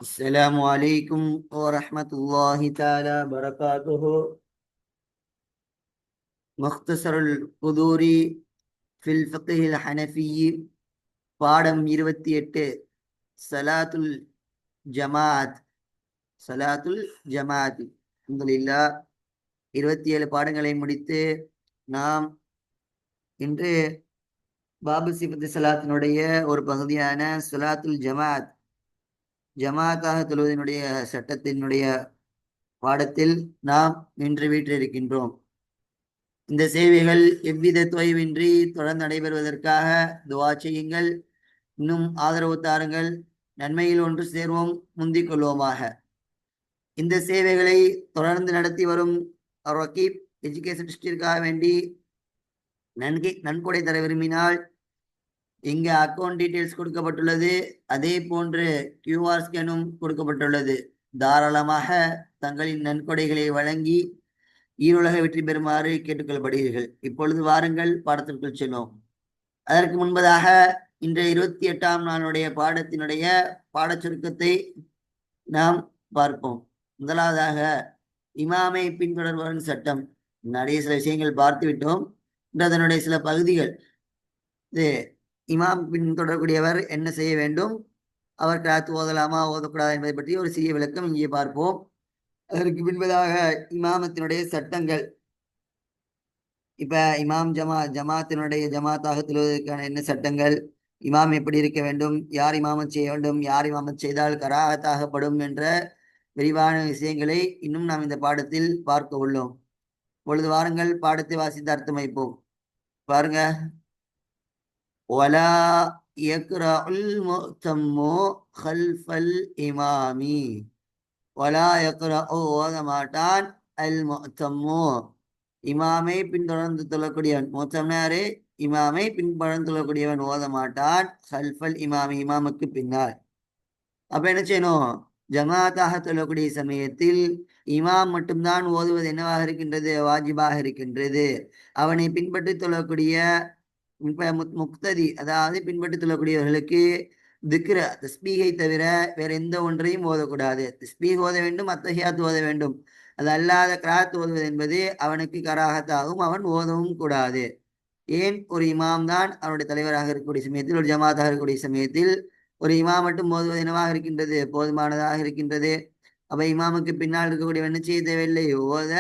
السلام عليكم ورحمة الله تعالى وبركاته. مختصر القدور في الفقه الحنفي பாடம் 28 சலாத்துல் ஜமாத். சலாத்துல் ஜமாத் அல்ஹம்துலில்லாஹ் 27 பாடங்களை முடித்து நாம் இன்று பாபு சிபத்து சலாத்தினுடைய ஒரு பகுதியான சலாத்துல் ஜமாத், ஜமாத்தாக தொழுவதனுடைய சட்டத்தினுடைய பாடத்தில் நாம் நின்று வீற்றிருக்கின்றோம். இந்த சேவைகள் எவ்வித தொய்வின்றி தொடர்ந்து நடைபெறுவதற்காக துவா செய்யுங்கள். இன்னும் ஆதரவு தாருங்கள். நன்மையில் ஒன்று சேர்வோம், முந்திக் கொள்வோமாக. இந்த சேவைகளை தொடர்ந்து நடத்தி வரும் ரகீப் எஜுகேஷன் டிஸ்ட்ரிக்டாக வேண்டி நன்கொடை தர விரும்பினால் இங்கே அக்கௌண்ட் டீட்டெயில்ஸ் கொடுக்கப்பட்டுள்ளது. அதே போன்று கியூஆர் ஸ்கேனும் கொடுக்கப்பட்டுள்ளது. தாராளமாக தங்களின் நன்கொடைகளை வழங்கி ஈருலக வெற்றி பெறுமாறு கேட்டுக்கொள்ளப்படுகிறீர்கள். இப்பொழுது வாருங்கள், பாடத்திற்குள் செல்வோம். அதற்கு முன்பதாக இன்றைய 28ஆம் நாளுடைய பாடத்தினுடைய பாடச் சுருக்கத்தை நாம் பார்ப்போம். முதலாவதாக இமாமை பின்தொடர்வதன் சட்டம். நிறைய சில விஷயங்கள் பார்த்து விட்டோம். இன்று அதனுடைய சில பகுதிகள். இது இமாம் பின்தொடரக்கூடியவர் என்ன செய்ய வேண்டும், அவர் கிராத்து ஓதலாமா ஓதக்கூடாது என்பதை பற்றி ஒரு சிறிய விளக்கம் இங்கே பார்ப்போம். அதற்கு பின்பதாக இமாமத்தினுடைய சட்டங்கள். இப்ப இமாம் ஜமாத்தினுடைய ஜமாத்தாக தொழுவதற்கான என்ன சட்டங்கள், இமாம் எப்படி இருக்க வேண்டும், யார் இமாமத் செய்ய வேண்டும், யார் இமாமத் செய்தால் கராகத்தாகப்படும் என்ற விரிவான விஷயங்களை இன்னும் நாம் இந்த பாடத்தில் பார்க்க உள்ளோம். பொழுது வாருங்கள், பாடத்தை வாசித்து அர்த்தம் வைப்போம். பாருங்க. வலா யக்ரஉல் முஅத்தம்மு கல்ஃபல் இமாமி. வலா யக்ரஉ ஓத மாட்டான் அல் முஅத்தம்மு இமாமை பின்தொடர்ந்து தொழக்கூடியவன். முஅத்தம்னாரே இமாமை பின்தொடர்ந்து தொழக்கூடியவன் ஓத மாட்டான் கல்ஃபல் இமாமி இமாமுக்கு பின்னால். அப்ப என்ன செய்யணும், ஜமாத்தாக தொழக்கூடிய சமயத்தில் இமாம் மட்டும்தான் ஓதுவது என்னவாக இருக்கின்றது, வாஜிபாக இருக்கின்றது. அவனை பின்பற்றி தொழக்கூடிய முக்ததி, அதாவது பின்பற்றி தொழக்கூடியவர்களுக்கு திக்ர தஸ்பீகை தவிர வேற எந்த ஒன்றையும் ஓதக்கூடாது. தஸ்பீக் ஓத வேண்டும், அத்தஹியாத் ஓத வேண்டும். அது அல்லாத கிராத் ஓதுவது என்பது அவனுக்கு கராகத்தாகும், அவன் ஓதவும் கூடாது. ஏன், ஒரு இமாம் தான் அவனுடைய தலைவராக இருக்கக்கூடிய சமயத்தில், ஒரு ஜமாத்தாக இருக்கக்கூடிய சமயத்தில் ஒரு இமாம் மட்டும் ஓதுவது என்னவாக இருக்கின்றது, போதுமானதாக இருக்கின்றது. அப்ப இமாமுக்கு பின்னால் இருக்கக்கூடிய என்ன செய்ய தேவையில்லை, ஓத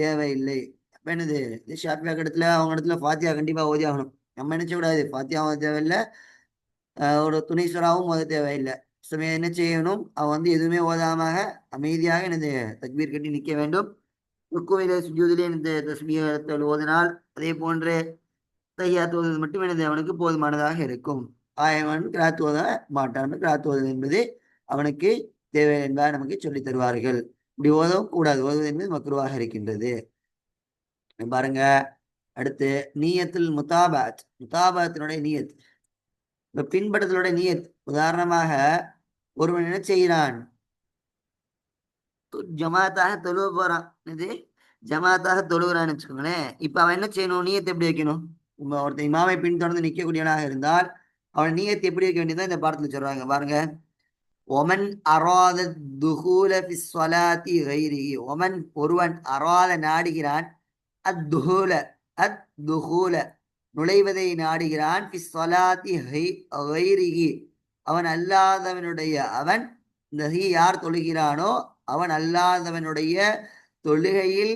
தேவையில்லை. அப்ப என்னது, ஷாஃபியா இடத்துல அவங்க இடத்துல ஃபாத்தியா கண்டிப்பா ஓதி ஆகணும். நம்ம நினைச்ச கூடாது ஃபாத்தியா ஓத தேவையில்லை, ஒரு துணைசுராவும் ஓத தேவையில்லை. சமயம் என்ன செய்யணும், அவன் எதுவுமே ஓதாமாக அமைதியாக எனது தக்பீர் கட்டி நிற்க வேண்டும். ருக்குவிலே சுஜூதிலே இந்த தஸ்பீகத்தில் ஓதினால், அதே போன்று தஹியாத் ஓதுவது மட்டும் எனது அவனுக்கு போதுமானதாக இருக்கும். அவன் கிராத் ஓத மாட்டான். கிராத் ஓதுவது என்பது அவனுக்கு தேவை என்பதை நமக்கு சொல்லித் தருவார்கள். இப்படி ஓதவும் கூடாது, ஓதுவது என்பது மக்ருவாக இருக்கின்றது. பாருங்க. அடுத்து நீயத்துல் முதாபாத். முதாபாத்தினுடைய நீயத், இப்ப பின்பற்றலுடைய நீயத். உதாரணமாக ஒருவன் என்ன செய்கிறான், ஜமாத்தாக தொழுவ போறான். இது ஜமாத்தாக தொழுகிறான்னு வச்சுக்கோங்களேன். இப்ப அவன் என்ன செய்யணும், நீயத்தை எப்படி வைக்கணும். ஒருத்தன் இமாமை பின்தொடர்ந்து நிற்கக்கூடியவனாக இருந்தால் அவன் நீயத்தை எப்படி வைக்க வேண்டியதான் இந்த பாடத்துல சொல்றாங்க. பாருங்க. ஒமன் அராத துஹூல ஃபி ஸலாத்தி கைரிஹி. ஒமன் ஒருவன் அராத நாடுகிறான், அத்துஹூல அத்துஹூல நுழைவதை நாடுகிறான், ஃபி ஸலாத்தி கைரிஹி அவன் அல்லாதவனுடைய, அவன் இந்த யார் தொழுகிறானோ அவன் அல்லாதவனுடைய தொழுகையில்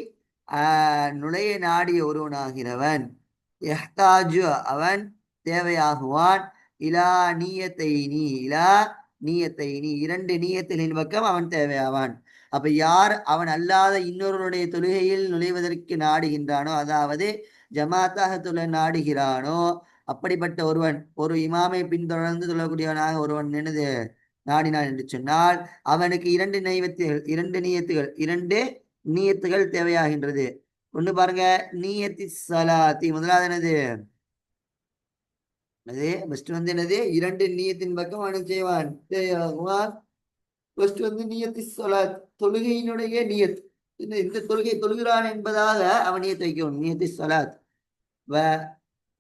நுழைய நாடிய ஒருவனாகிறவன். யஹ்தாஜு அவன் தேவையாகுவான், இலா நீயத்தைனி இலா நீயத்தைனி இரண்டு நீயத்தின் பக்கம் அவன் தேவையாவான். அப்ப யார் அவன் அல்லாத இன்னொருவருடைய தொழுகையில் நுழைவதற்கு நாடுகின்றானோ, அதாவது ஜமாத்தாக தொழ நாடுகிறானோ, அப்படிப்பட்ட ஒருவன் ஒரு இமாமை பின்தொடர்ந்து தொழக்கூடியவனாக ஒருவன் என்னது நாடினான் என்று சொன்னால் அவனுக்கு இரண்டு நீயத்துகள் தேவையாகின்றது. ஒண்ணு பாருங்க, நீயத்தி சலாத்தி. முதலாவது என்னது, ஃபர்ஸ்ட் என்னது, இரண்டு நீயத்தின் பக்கம் அவன் செய்வான் தேவையாகுவான். ஃபர்ஸ்ட் நீயத்தி சலாத், தொழுகையினுடைய நீயத். இந்த தொழுகை தொழுகிறான் என்பதாக அவன் நீயத்தை வைக்கணும். நீயத்தி சலாத்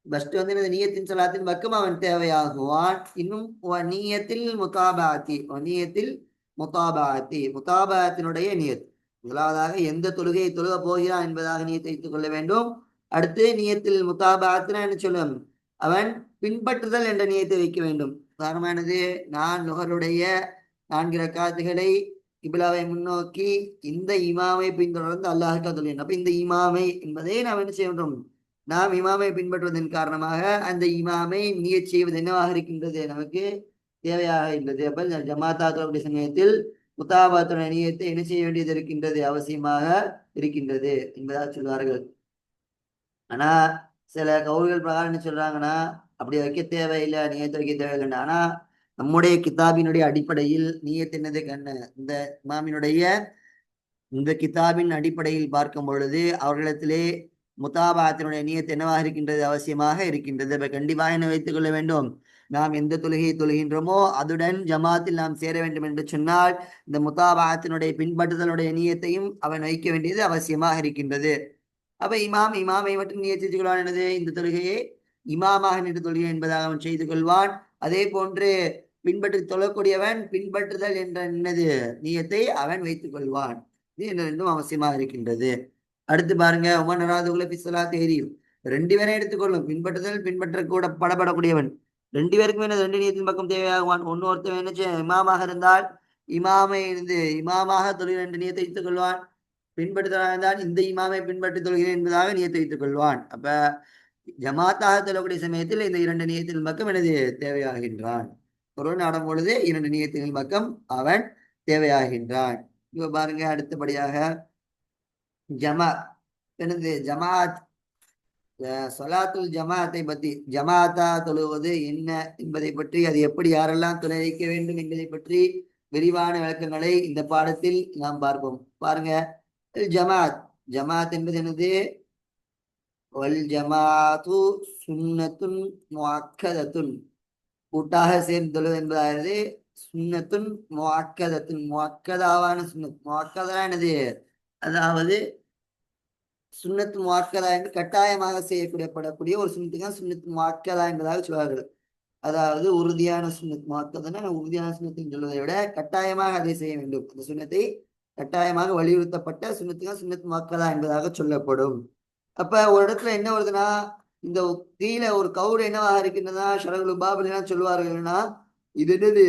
ஃபர்ஸ்ட் இந்த நீயத்தின் சலாத்தின் பக்கம் அவன் தேவையாகுவான். இன்னும் நீயத்தில் முதாபாத்தி, நீயத்தில் முத்தாபாத்தி, முத்தாபாத்தினுடைய நியத். முதலாவதாக எந்த தொழுகையை தொழுக போகிறான் என்பதாக நியத்தை வைத்துக் கொள்ள வேண்டும். அடுத்து நியத்தில் முத்தாபாத்தினா என்ன சொல்லும், அவன் பின்பற்றுதல் என்ற நியத்தை வைக்க வேண்டும். காரணமானது, நான் நுகருடைய 4 ரக்காத்துகளை கிபிலாவை முன்னோக்கி இந்த இமாமை பின்தொடர்ந்து அல்லாஹ்க்கா தொழுகிறேன். அப்ப இந்த இமாமை என்பதை நாம் என்ன செய்ய வேண்டும், நாம் இமாமை பின்பற்றுவதன் காரணமாக அந்த இமாமை நியத் செய்வது என்னவாக இருக்கின்றது, நமக்கு தேவையாக இருந்தது. அப்ப ஜமாத்தாக்களுடைய சமயத்தில் முத்தாபாத்துடைய நியத்தை என்ன செய்ய வேண்டியது இருக்கின்றது, அவசியமாக இருக்கின்றது என்பதாக சொல்வார்கள். ஆனா சில கவுல்கள் பிரகாரம் என்ன சொல்றாங்கன்னா, அப்படி வைக்க தேவையில்லை, நியத்தை வைக்க தேவையில்லை. ஆனா நம்முடைய கிதாபினுடைய அடிப்படையில் நியத் என்னது கண்ண, இந்த இமாமினுடைய இந்த கிதாபின் அடிப்படையில் பார்க்கும் பொழுது அவர்களிடத்திலே முத்தாபாத்தினுடைய நியத் என்னவாக இருக்கின்றது, அவசியமாக இருக்கின்றது. அப்ப கண்டிப்பாக என்ன வைத்துக் கொள்ள வேண்டும், நாம் எந்த தொழுகையை தொழுகின்றோமோ அதுடன் ஜமாத்தில் நாம் சேர வேண்டும் என்று சொன்னால் இந்த முத்தாபாத்தினுடைய பின்பற்றுதலுடைய நியத்தையும் அவன் வைக்க வேண்டியது அவசியமாக இருக்கின்றது. அப்ப இமாமை மட்டும் நியத் செய்து கொள்வான். என்னது, இந்த தொழுகையை இமாமாக நின்று தொழுகை என்பதாக அவன் செய்து கொள்வான். அதே போன்று பின்பற்றி தொழக்கூடியவன் பின்பற்றுதல் என்ற என்னது நியத்தை அவன் வைத்துக் கொள்வான். இது ரெண்டும் அவசியமாக இருக்கின்றது. அடுத்து பாருங்க, உமனராதுகுல பிசலா தெரியும், 2 பேரை எடுத்துக்கொள்ளும். பின்பற்றுதல் பின்பற்ற கூட படப்படக்கூடியவன் 2 பேருக்குமே என்ன 2 நியத்தின் பக்கம் தேவையாகுவான். ஒருத்தவன் என்ன இமாமாக இருந்தால் இமாமை இருந்து இமாமாக தொழுகிற 2 நியத்தை வைத்துக் கொள்வான். பின்பற்றுதலாக இருந்தால் இந்த இமாமை பின்பற்றி தொழுகிறேன் என்பதாக நியத்தை வைத்துக் கொள்வான். அப்ப ஜமாத்தாக தொழக்கூடிய சமயத்தில் இந்த 2 நியத்தின் பக்கம் எனது தேவையாகின்றான். ஒரு நடும் பொழுது 2 நியத்தின் பக்கம் அவன் தேவையாகின்றான். இப்ப பாருங்க, அடுத்தபடியாக எனது ஜமாத், சொலாத்துல் ஜமாத்தை பற்றி, ஜமாத்தா தொழுவது என்ன என்பதை பற்றி, அது எப்படி யாரெல்லாம் தொலை வைக்க வேண்டும் என்பதை பற்றி விரிவான விளக்கங்களை இந்த பாடத்தில் நாம் பார்ப்போம். பாருங்க, ஜமாத், ஜமாத் என்பது என்னது, வல் ஜமாத்து சுன்னத்துன் முஅக்கதத்துன், கூட்டாக சேர்ந்து தொழுவது என்பதாவது சுன்னத்துன் முஅக்கதத்துன், முஅக்கதாவான சுன்னத். முஅக்கதா என்னது, அதாவது சுன்னத்து முஅக்கதா என்று கட்டாயமாக செய்யப்படக்கூடிய ஒரு சுன்னத்துக்கு தான் சுன்னத்து முஅக்கதா என்பதாக சொல்வார்கள். அதாவது உறுதியான சுன்னத். முஅக்கதா உறுதியான சுன்னத்தின் சொல்வதை விட கட்டாயமாக அதை செய்ய வேண்டும். அந்த சுன்னத்தை கட்டாயமாக வலியுறுத்தப்பட்ட சுன்னத்துக்கு தான் சுன்னத் முஅக்கதா என்பதாக சொல்லப்படும். அப்ப ஒரு இடத்துல என்ன வருதுன்னா, இந்த கீழே ஒரு கவுடு என்னவாக இருக்கின்றதா, ஷரகுல் பாப் என்ன சொல்வார்கள்னா, இது என்னது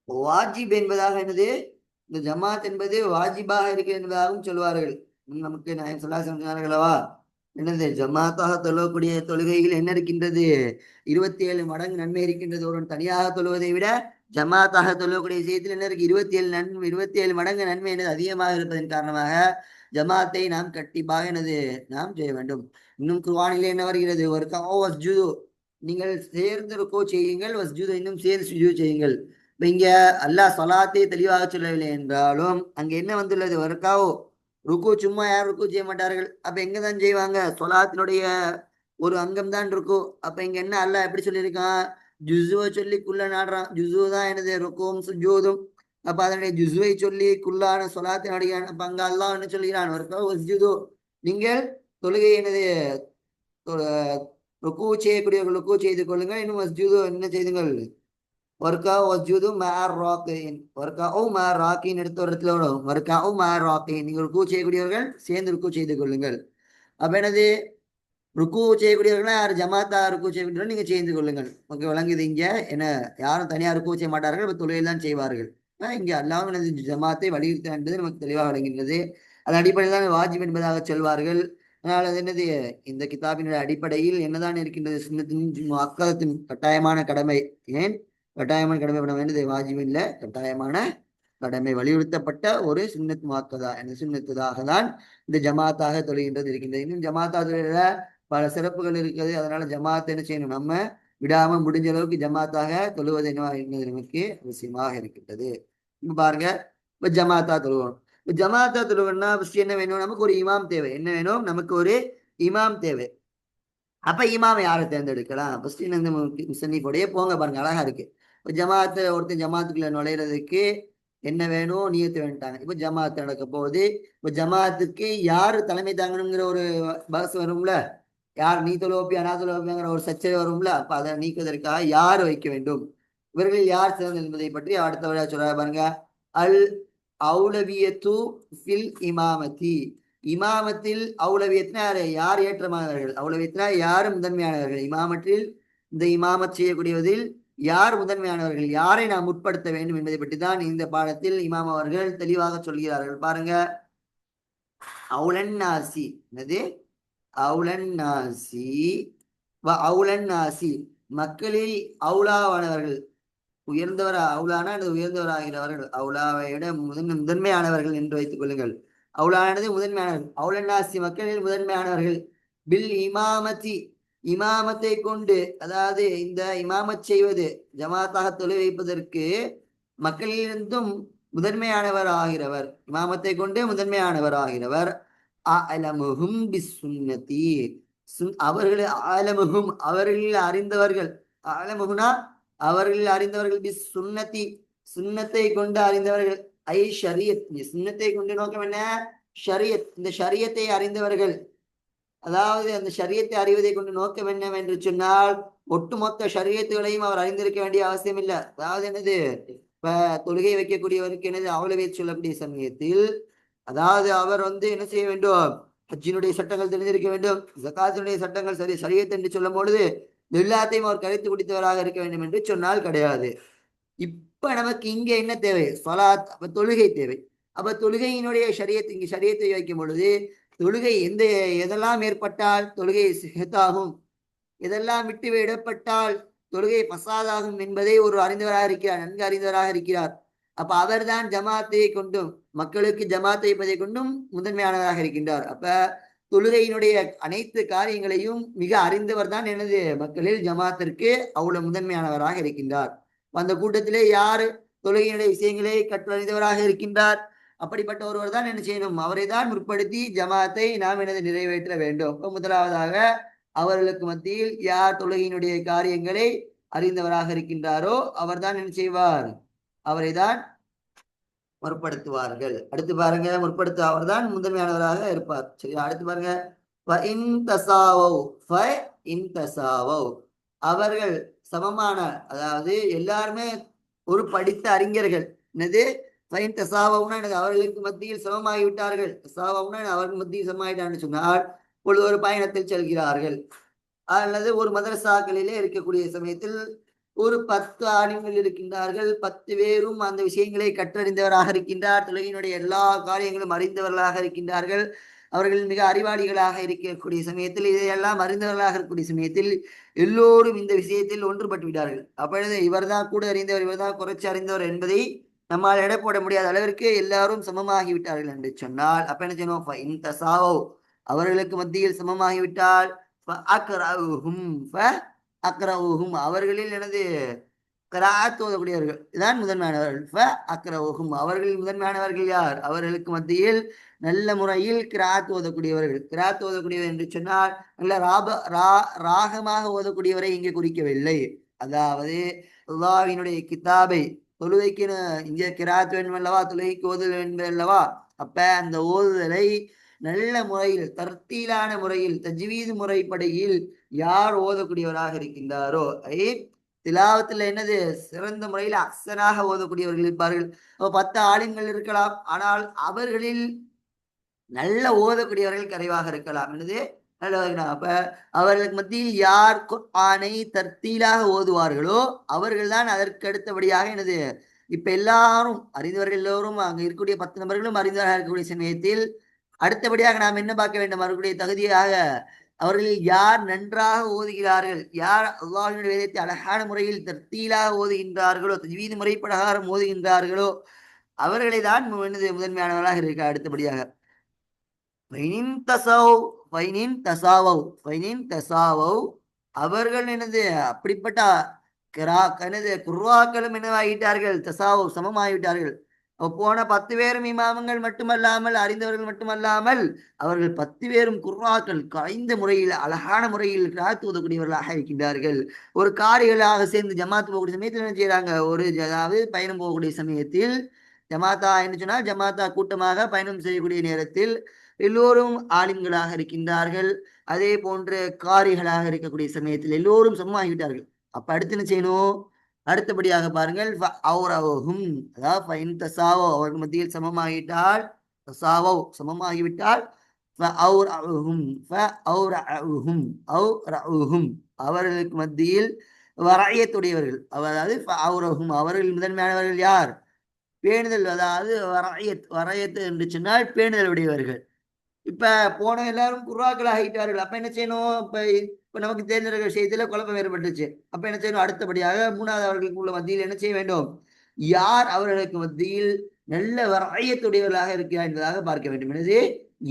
வாஜிப் என்பதாக, என்னது இந்த ஜமாத் என்பது வாஜிபாக இருக்கிறது என்பதாகவும் சொல்வார்கள். நமக்கு நான் சொன்னார்களவா, என்னது ஜமாத்தாக தொழக்கூடிய தொழுகைகள் என்ன இருக்கின்றது, 27 மடங்கு நன்மை இருக்கின்றது. ஒருவன் தனியாக தொழுவதை விட ஜமாத்தாக தொழக்கூடிய விஷயத்தில் என்ன இருக்கு, 27 மடங்கு நன்மை என்னது அதிகமாக இருப்பதன் காரணமாக ஜமாத்தை நாம் கண்டிப்பாக என்னது நாம் செய்ய வேண்டும். இன்னும் குர்ஆனிலே என்ன வருகிறது, வஸ்ஜுது, நீங்கள் சேர்ந்து ருக்கூ செய்யுங்கள், வஸ்ஜுது இன்னும் சேர்ந்து சுஜூத் செய்யுங்கள். இப்ப இங்க அல்லாஹ் ஸலாத்தை தெளிவாக சொல்லவில்லை என்றாலும் அங்க என்ன வந்துள்ளது, வர்காவோ, ருக்கு சும்மா யாரும் ருக்கு செய்ய மாட்டார்கள். அப்ப எங்கதான் செய்வாங்க, சொலாத்தினுடைய ஒரு அங்கம் தான் ருக்கு. அப்ப இங்க என்ன அல்லாஹ் எப்படி சொல்லியிருக்கான், ஜுசுவை சொல்லி குள்ள நாடுறான். ஜுசு தான் எனது ருக்கும் சுஜூதும். அப்ப அதனுடைய ஜுசுவை சொல்லி குள்ளான சொலாத்தினுடைய அப்ப அங்க அல்லாஹ் என்ன சொல்கிறான், நீங்கள் தொழுகை எனது ருக்கு செய்யக்கூடியவர்கள் ருக்கு செய்து கொள்ளுங்கள், இன்னும் வஸ்ஜூது என்ன செய்துங்கள், ஒர்கா வஸ்ஜூது மார் ராக்கின், ஒர்கா ஓ மார் ராக்கின் எடுத்த ஒரு இடத்துல வரும், ஒர்கா ஓ மார் ராக்கின், நீங்கள் ருக்கு செய்யக்கூடியவர்கள் சேர்ந்து ருக்கு செய்து கொள்ளுங்கள். அப்ப என்னது, ருக்கு செய்யக்கூடியவர்கள் யார், ஜமாத்தா ருக்கு செய்யக்கூடியவர்கள் நீங்க செய்து கொள்ளுங்கள். ஓகே, விளங்குது. இங்க என்ன யாரும் தனியார் ருக்கு செய்ய மாட்டார்கள், இப்ப தொழில் தான் செய்வார்கள். இங்க அல்லாஹ் எனது ஜமாத்தை வலியுறுத்த என்பது நமக்கு தெளிவாக விளங்குகின்றது. அதன் அடிப்படையில் தான் வாஜிப் என்பதாக சொல்வார்கள். அதனால் அது என்னது, இந்த கிதாபினுடைய அடிப்படையில் என்னதான் இருக்கின்றது, சுன்னத்தின் முஅக்கதத்தின் கட்டாயமான கடமை. ஏன் கட்டாயமான கடமை பண்ண வேண்டியது, வாஜிப் இல்லை, கட்டாயமான கடமை, வலியுறுத்தப்பட்ட ஒரு சுன்னத் முஅக்கதா என்ற சுன்னத்தாக தான் இந்த ஜமாத்தாக தொழுகின்றது இருக்கின்றது. இன்னும் ஜமாத்தா தொழில பல சிறப்புகள் இருக்கிறது. அதனால ஜமாத் என்ன செய்யணும், நம்ம விடாம முடிஞ்ச அளவுக்கு ஜமாத்தாக தொழுவது என்னவாக இருக்கிறது நமக்கு அவசியமாக இருக்கின்றது. இப்ப பாருங்க, இப்ப ஜமாத்தா தொழுவோம். இப்ப ஜமாத்தா தொழுவோம்னா ஃபர்ஸ்ட் என்ன வேணும், நமக்கு ஒரு இமாம் தேவை. என்ன வேணும், நமக்கு ஒரு இமாம் தேவை. அப்ப இமாமை யாரை தேர்ந்தெடுக்கலாம், ஃபர்ஸ்ட் இந்த முசன்னிஃபோடைய போங்க பாருங்க, அழகா இருக்கு. இப்ப ஜமாத்து ஒருத்தன் ஜமாத்துக்குள்ள நுழையிறதுக்கு என்ன வேணும், நியத்து வேண்டாங்க. இப்ப ஜமாத்து நடக்க போகுது. இப்ப ஜமாத்துக்கு யாரு தலைமை தாங்கணுங்கிற ஒரு பஸ் வரும்ல, யார் நீ தொழுவப்பியா நான் தொழுவப்பியாங்கிற ஒரு சர்ச்சை வரும்ல. அப்ப அதை நீக்குவதற்காக யார் வைக்க வேண்டும், இவர்கள் யார் சிறந்த என்பதை பற்றி அடுத்த விழா சொல்ல பாருங்க. அல் அவுலவியத்து ஃபில் இமாமத்தி. இமாமத்தில் அவுலவியத்னா யார் ஏற்றமானவர்கள், அவுலவியத்னா யார் முதன்மையானவர்கள், இமாமத்தில் இந்த இமாமத் செய்யக்கூடியதில் யார் முதன்மையானவர்கள், யாரை நாம் முற்படுத்த வேண்டும் என்பதை பற்றி தான் இந்த பாடத்தில் இமாம் அவர்கள் தெளிவாக சொல்கிறார்கள். பாருங்க, அவுலன்னாசி என்னது, அவுலன்னாசி அவுலன்னாசி மக்களில் அவுலாவானவர்கள், உயர்ந்தவர் அவுலானா உயர்ந்தவராகிறவர்கள், அவுலாவை விட முதன்மையானவர்கள் என்று வைத்துக் கொள்ளுங்கள். அவுலானது முதன்மையானவர்கள், அவுலன்னாசி மக்களில் முதன்மையானவர்கள். பில் இமாமத்தி இமாமத்தை கொண்டு, அதாவது இந்த இமாமத் செய்வது ஜமாத்தாக தொலை வைப்பதற்கு மக்களிலிருந்தும் முதன்மையானவர் ஆகிறவர், இமாமத்தை கொண்டு முதன்மையானவர் ஆகிறவர். அலமுஹும் பிசுன்னதி அவர்கள், அலமுஹும் அவர்களில் அறிந்தவர்கள், அலமுகுனா அவர்கள் அறிந்தவர்கள், பிஸ் சுன்னதி சுன்னத்தை கொண்டு அறிந்தவர்கள், ஐ ஷரியத் சுன்னத்தை கொண்டு நோக்கம் என்ன, ஷரியத் இந்த ஷரியத்தை அறிந்தவர்கள். அதாவது அந்த ஷரியத்தை அறிவதை கொண்டு நோக்கம் என்னவென்று சொன்னால் ஒட்டுமொத்த ஷரியத்துகளையும் அவர் அறிந்திருக்க வேண்டிய அவசியம் இல்லை. அதாவது என்னது, இப்ப தொழுகை வைக்கக்கூடியவருக்கு என்னது அவ்வளவே சொல்லக்கூடிய சமயத்தில், அதாவது அவர் என்ன செய்ய வேண்டும், ஹஜ்ஜினுடைய சட்டங்கள் தெரிஞ்சிருக்க வேண்டும், ஜகாத்தினுடைய சட்டங்கள் சரி ஷரியத் என்று சொல்லும் பொழுது எல்லாத்தையும் அவர் கரைத்து குடித்தவராக இருக்க வேண்டும் என்று சொன்னால் கிடையாது. இப்ப நமக்கு இங்க என்ன தேவை, சொலாத், அப்ப தொழுகை தேவை. அப்ப தொழுகையினுடைய ஷரியத், இங்கு ஷரியத்தை வைக்கும் பொழுது தொழுகை எதெல்லாம் ஏற்பட்டால் தொழுகை சிஹத்தாகும், எதெல்லாம் விட்டு விடப்பட்டால் தொழுகை பசாதாகும் என்பதை ஒரு அறிந்தவராக இருக்கிறார், நன்கு அறிந்தவராக இருக்கிறார். அப்ப அவர் தான் ஜமாத்தை கொண்டும் மக்களுக்கு ஜமாத்தை வைப்பதை கொண்டும் முதன்மையானவராக இருக்கின்றார். அப்ப தொழுகையினுடைய அனைத்து காரியங்களையும் மிக அறிந்தவர் தான் எனது மக்களில் ஜமாத்திற்கு அவ்வளவு முதன்மையானவராக இருக்கின்றார். அந்த கூட்டத்திலே யார் தொழுகையினுடைய விஷயங்களை கற்றறிந்தவராக இருக்கின்றார், அப்படிப்பட்ட ஒருவர் தான் என்ன செய்யணும், அவரை தான் முற்படுத்தி ஜமாத்தை நாம் நிறைவேற்ற வேண்டும். முதலாவதாக அவர்களுக்கு மத்தியில் யார் தொழுகையினுடைய காரியங்களை அறிந்தவராக இருக்கின்றாரோ அவர் தான் என்ன செய்வார், அவரை தான் முற்படுத்துவார்கள். அடுத்து பாருங்க, முற்படுத்த அவர் தான் முதன்மையானவராக இருப்பார். சரி, அடுத்து பாருங்க, அவர்கள் சமமான, அதாவது எல்லாருமே ஒரு படித்த அறிஞர்கள், என்னது அவர்களுக்கு மத்தியில் சமமாகிவிட்டார்கள், அவர்கள் மத்தியில் சமமாகிட்டான்னு சொன்னால் பொழுது ஒரு பயணத்தில் செல்கிறார்கள் அல்லது ஒரு மதரசாக்களிலே இருக்கக்கூடிய சமயத்தில் ஒரு 10 ஆலிம்கள் இருக்கின்றார்கள், 10 பேரும் அந்த விஷயங்களை கற்றறிந்தவராக இருக்கின்றார், தொழுகையினுடைய எல்லா காரியங்களும் அறிந்தவர்களாக இருக்கின்றார்கள், அவர்கள் மிக அறிவாளிகளாக இருக்கக்கூடிய சமயத்தில், இதையெல்லாம் அறிந்தவர்களாக இருக்கக்கூடிய சமயத்தில் எல்லோரும் இந்த விஷயத்தில் ஒன்றுபட்டு விட்டார்கள். அப்பொழுது இவர் தான் கூட அறிந்தவர், இவர் தான் குறைச்சி அறிந்தவர் என்பதை நம்மால் எடை போட முடியாத அளவிற்கு எல்லாரும் சமமாகிவிட்டார்கள் என்று சொன்னால் அப்ப என்ன செய்யணும், அவர்களுக்கு மத்தியில் சமமாகிவிட்டால் அவர்களில் எனது கிராத் ஓதக்கூடியவர்கள் தான் முதன்மையானவர்கள். அவர்களில் முதன்மையானவர்கள் யார், அவர்களுக்கு மத்தியில் நல்ல முறையில் கிராத் ஓதக்கூடியவர்கள். கிராத் ஓதக்கூடியவர் என்று சொன்னால் நல்ல ராகமாக ஓதக்கூடியவரை இங்கே குறிக்கவில்லை, அதாவது அல்லாஹ்வினுடைய கிதாபை தொழுகைக்கு இங்கே கிராத் வேண்டும் அல்லவா, தொழுகைக்கு ஓதுதல் வேண்டும் அல்லவா. அப்ப அந்த ஓதுதலை நல்ல முறையில் தர்த்தீலான முறையில் தஜ்வீது முறைப்படையில் யார் ஓதக்கூடியவராக இருக்கின்றாரோ, திலாவத்தில் என்னது சிறந்த முறையில் அக்சனாக ஓதக்கூடியவர்கள் இருப்பார்கள். 10 ஆலிம்கள் இருக்கலாம், ஆனால் அவர்களில் நல்ல ஓதக்கூடியவர்கள் கரைவாக இருக்கலாம், என்னது நல்ல. அப்ப அவர்களுக்கு மத்தியில் யார் குர்ஆனை தர்த்தீலாக ஓதுவார்களோ அவர்கள் தான் அதற்கு அடுத்தபடியாக என்னது, இப்ப எல்லாரும் அறிந்தவர்கள், எல்லோரும் அங்க இருக்கக்கூடிய 10 நபர்களும் அறிந்தவராக இருக்கக்கூடிய சமயத்தில் அடுத்தபடியாக நாம் என்ன பார்க்க வேண்டும், அவர்களுடைய தகுதியாக அவர்களில் யார் நன்றாக ஓதுகிறார்கள், யார் அல்லாஹ்வின் வேதத்தை அழகான முறையில் தர்த்தீலாக ஓதுகின்றார்களோ, தஜ்வீது முறை பிரகாரம் ஓதுகின்றார்களோ அவர்களை தான் முதன்மையானவர்களாக இருக்க. அடுத்தபடியாக அவர்கள் என்னது அப்படிப்பட்ட குர்ஆக்களும் என்னவாகிட்டார்கள், தசாவ் சமமாகிவிட்டார்கள். போன 10 பேரும் இமாமங்கள் மட்டுமல்லாமல், அறிந்தவர்கள் மட்டுமல்லாமல், அவர்கள் 10 பேரும் குர்ஆக்கள் கலைந்த முறையில் அழகான முறையில் கிராத் ஓதக்கூடியவர்களாக இருக்கின்றார்கள். ஒரு காரிகளாக சேர்ந்து ஜமாத்து போகக்கூடிய சமயத்தில் என்ன செய்யறாங்க, ஒரு அதாவது பயணம் போகக்கூடிய சமயத்தில் ஜமாத்தா என்று சொன்னால் ஜமாத்தா கூட்டமாக பயணம் செய்யக்கூடிய நேரத்தில் எல்லோரும் ஆலிம்களாக இருக்கின்றார்கள், அதே போன்ற காரிகளாக இருக்கக்கூடிய சமயத்தில் எல்லோரும் சமமாகிவிட்டார்கள். அப்ப அடுத்து என்ன செய்யணும், அடுத்தபடியாக பாருங்கள் அதாவது அவர்கள் மத்தியில் சமமாகிவிட்டால் சமமாகிவிட்டால் அவர்களுக்கு மத்தியில் வராயத்துடையவர்கள், அதாவது அவர்கள் முதன்மையானவர்கள் யார்? பேணுதல், அதாவது வராயத்து என்று சொன்னால் பேணுதல் உடையவர்கள். இப்ப போன எல்லாரும் குர்ராக்கள் ஆகிட்டார்கள். அப்ப என்ன செய்யணும்? இப்ப நமக்கு தேர்ந்தெடுக்கிற விஷயத்துல குழப்பம் ஏற்பட்டுச்சு. அப்ப என்ன செய்யணும்? அடுத்தபடியாக மூணாவது அவர்களுக்கு உள்ள மத்தியில் என்ன செய்ய வேண்டும்? யார் அவர்களுக்கு மத்தியில் நல்ல வராயத்துடையவர்களாக இருக்கிறார் என்பதாக பார்க்க வேண்டும். எனவே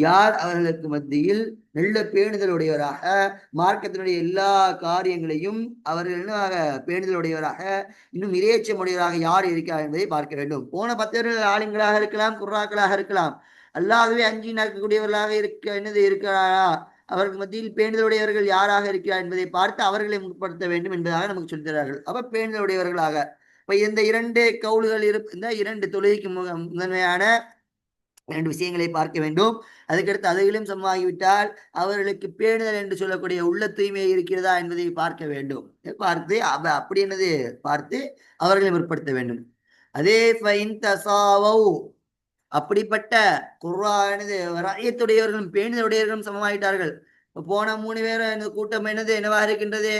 யார் அவர்களுக்கு மத்தியில் நல்ல பேணுதலுடையவராக, மார்க்கத்தினுடைய எல்லா காரியங்களையும் அவர்கள் பேணுதலுடையவராக, இன்னும் இறையச்சமுடையவராக யார் இருக்கிறார் என்பதை பார்க்க வேண்டும். போன 10 பேர்கள் ஆளுங்களாக இருக்கலாம், குர்ராக்களாக இருக்கலாம். அல்லாகவே அஞ்சி நடக்கக்கூடியவர்களாக இருக்கிறாரா, அவர்கள் மத்தியில் பேணுதலுடையவர்கள் யாராக இருக்கிறார் என்பதை பார்த்து அவர்களை முற்படுத்த வேண்டும் என்பதாக நமக்கு சொல்கிறார்கள். அப்ப பேணுதலுடையவர்களாக இப்ப இந்த 2 கவுல்கள் இந்த 2 தொழுகைக்கு முதன்மையான 2 விஷயங்களை பார்க்க வேண்டும். அதுக்கடுத்து அதுகளும் சமமாகிவிட்டால் அவர்களுக்கு பேணுதல் என்று சொல்லக்கூடிய உள்ள தூய்மை இருக்கிறதா என்பதை பார்க்க வேண்டும். பார்த்து அப்படி என்னது பார்த்து அவர்களை முற்படுத்த வேண்டும். அதே அப்படிப்பட்ட குர்ஆனது வராயத்துடையவர்களும் பேணுதலுடையவர்களும் சமமாயிட்டார்கள். போன 3 பேர் இந்த கூட்டம் என்னவாக இருக்கின்றது?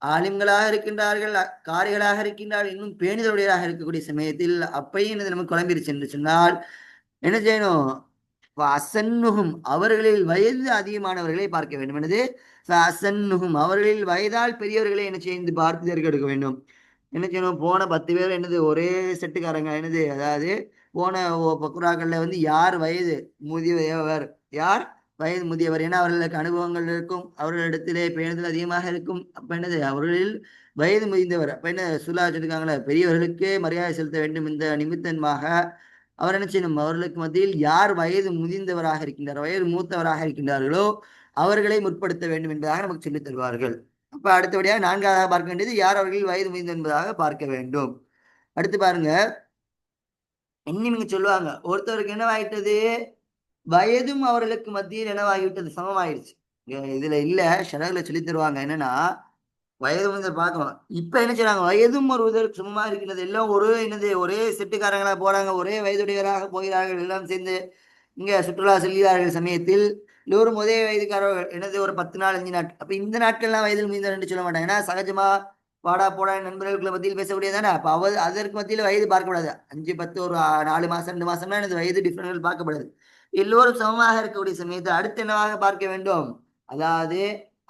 ஆலிம்களாக இருக்கின்றார்கள், காரிகளாக இருக்கின்றார்கள், இன்னும் பேணுதலுடையதாக இருக்கக்கூடிய சமயத்தில் அப்பையும் நமக்கு குழம்பிருச்சு என்று சொன்னால் என்ன செய்யணும்? அசன்னுகும் அவர்களில் வயது அதிகமானவர்களை பார்க்க வேண்டும். என்னது? அசன்னுகும் அவர்களில் வயதால் பெரியவர்களை என்ன செய்து பார்த்து தேர்ந்தெடுக்க வேண்டும். என்ன செய்யணும்? போன 10 பேர் ஒரே செட்டுக்காரங்க. அதாவது போன பக்குராக்கள்ல யார் வயது முதியவர், யார் வயது முதியவர், ஏன்னா அவர்களுக்கு அனுபவங்கள் இருக்கும், அவர்களிடத்திலே பேணுதல் அதிகமாக இருக்கும். அப்ப அவர்களில் வயது முதிந்தவர். அப்ப சுல்லா சொல்லிருக்காங்களே, பெரியவர்களுக்கு மரியாதை செலுத்த வேண்டும். இந்த நிமித்தமாக அவர் என்ன செய்யணும்? அவர்களுக்கு மத்தியில் யார் வயது முதிர்ந்தவராக இருக்கின்றார், வயது மூத்தவராக இருக்கின்றார்களோ அவர்களை முற்படுத்த வேண்டும் என்பதாக நமக்கு சொல்லித் தருவார்கள். அப்ப அடுத்தபடியாக 4ஆவதாக பார்க்க வேண்டியது யார் அவர்கள் வயது முதிர்ந்த என்பதாக பார்க்க வேண்டும். அடுத்து பாருங்க, நீங்க சொல்லுவாங்க ஒருத்தருக்கு என்னவாயிட்டது? வயதும் அவர்களுக்கு மத்தியில் என்னவாகிவிட்டது? சமமாயிடுச்சு. இதுல இல்ல, ஷரகுல சொல்லி தருவாங்க என்னன்னா, வயது வந்து பார்க்கணும். இப்ப என்ன செய்யறாங்க? வயதும் ஒரு இதற்கு சமமா இருக்கிறது. எல்லாம் ஒரே செட்டுக்காரங்களா போறாங்க, ஒரே வயதுடையவராக போகிறார்கள். எல்லாம் சேர்ந்து இங்க சுற்றுலா செல்கிறார்கள் சமயத்தில் எல்லோரும் ஒரே வயதுக்காரர்கள். ஒரு 10 நாள் 5 நாட்கள். அப்ப இந்த நாட்கள்லாம் வயதில் மீந்தவர்கள் சொல்ல மாட்டாங்க. ஏன்னா சகஜமா பாடா போடா நண்பர்களுக்குள்ள மத்தியில் பேசக்கூடியதானே. அப்ப அதற்கு மத்தியில் வயது பார்க்கக்கூடாது. 5 10 ஒரு 4 மாசம் 2 மாசம்னா எனது வயது டிஃபரன்கள் பார்க்கப்படுது. எல்லோரும் சமமாக இருக்கக்கூடிய சமயத்தில் அடுத்து என்னவாக பார்க்க வேண்டும்? அதாவது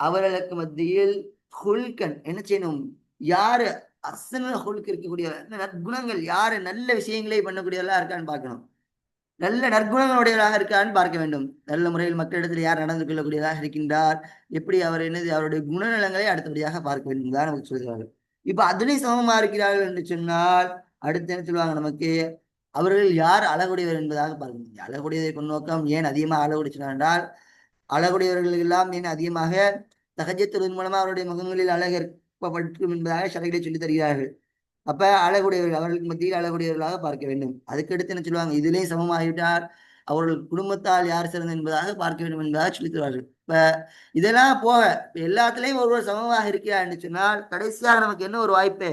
அவர்களுக்கு மத்தியில் ஹுல்கன் என்ன செய்யணும்? யாரு அசன ஹுல்க் இருக்கக்கூடிய நற்குணங்கள், யாரு நல்ல விஷயங்களை பண்ணக்கூடியவர்களா இருக்கான்னு பார்க்கணும். நல்ல நற்குணங்களுடையவராக இருக்கான்னு பார்க்க வேண்டும். நல்ல முறையில் மக்களிடத்தில் யார் நடந்து கொள்ளக்கூடியதாக இருக்கின்றார், எப்படி அவர் அவருடைய குணநலங்களை அடுத்தபடியாக பார்க்க வேண்டும் தான் நமக்கு சொல்கிறார்கள். இப்ப அதுலேயும் சமமா இருக்கிறார்கள் என்று சொன்னால் அடுத்து என்ன சொல்லுவாங்க நமக்கு? அவர்கள் யார் அழகுடையவர் என்பதாக பார்க்க முடியும். அழகுடையதை கொண்டு நோக்கம் ஏன் அதிகமாக அழகுடைய சொன்னார் என்றால், அழகுடையவர்கள் எல்லாம் ஏன் அதிகமாக தகஜத்துவதன் மூலமா அவருடைய முகங்களில் அழகற்பட்டும் என்பதாக ஷரகிலே சொல்லி தருகிறார்கள். அப்ப அழகுடையவர்கள், அவர்களுக்கு மத்தியில் அழகுடையவர்களாக பார்க்க வேண்டும். அதுக்கடுத்து என்ன சொல்லுவாங்க? இதிலே சமமாகிவிட்டால் அவர்கள் குடும்பத்தால் யார் சிறந்த என்பதாக பார்க்க வேண்டும் என்பதாக சொல்லி தருவார்கள். இப்ப இதெல்லாம் போக எல்லாத்திலையும் ஒருவர் சமமாக இருக்கிறார் என்று சொன்னால் கடைசியாக நமக்கு என்ன ஒரு வாய்ப்பு?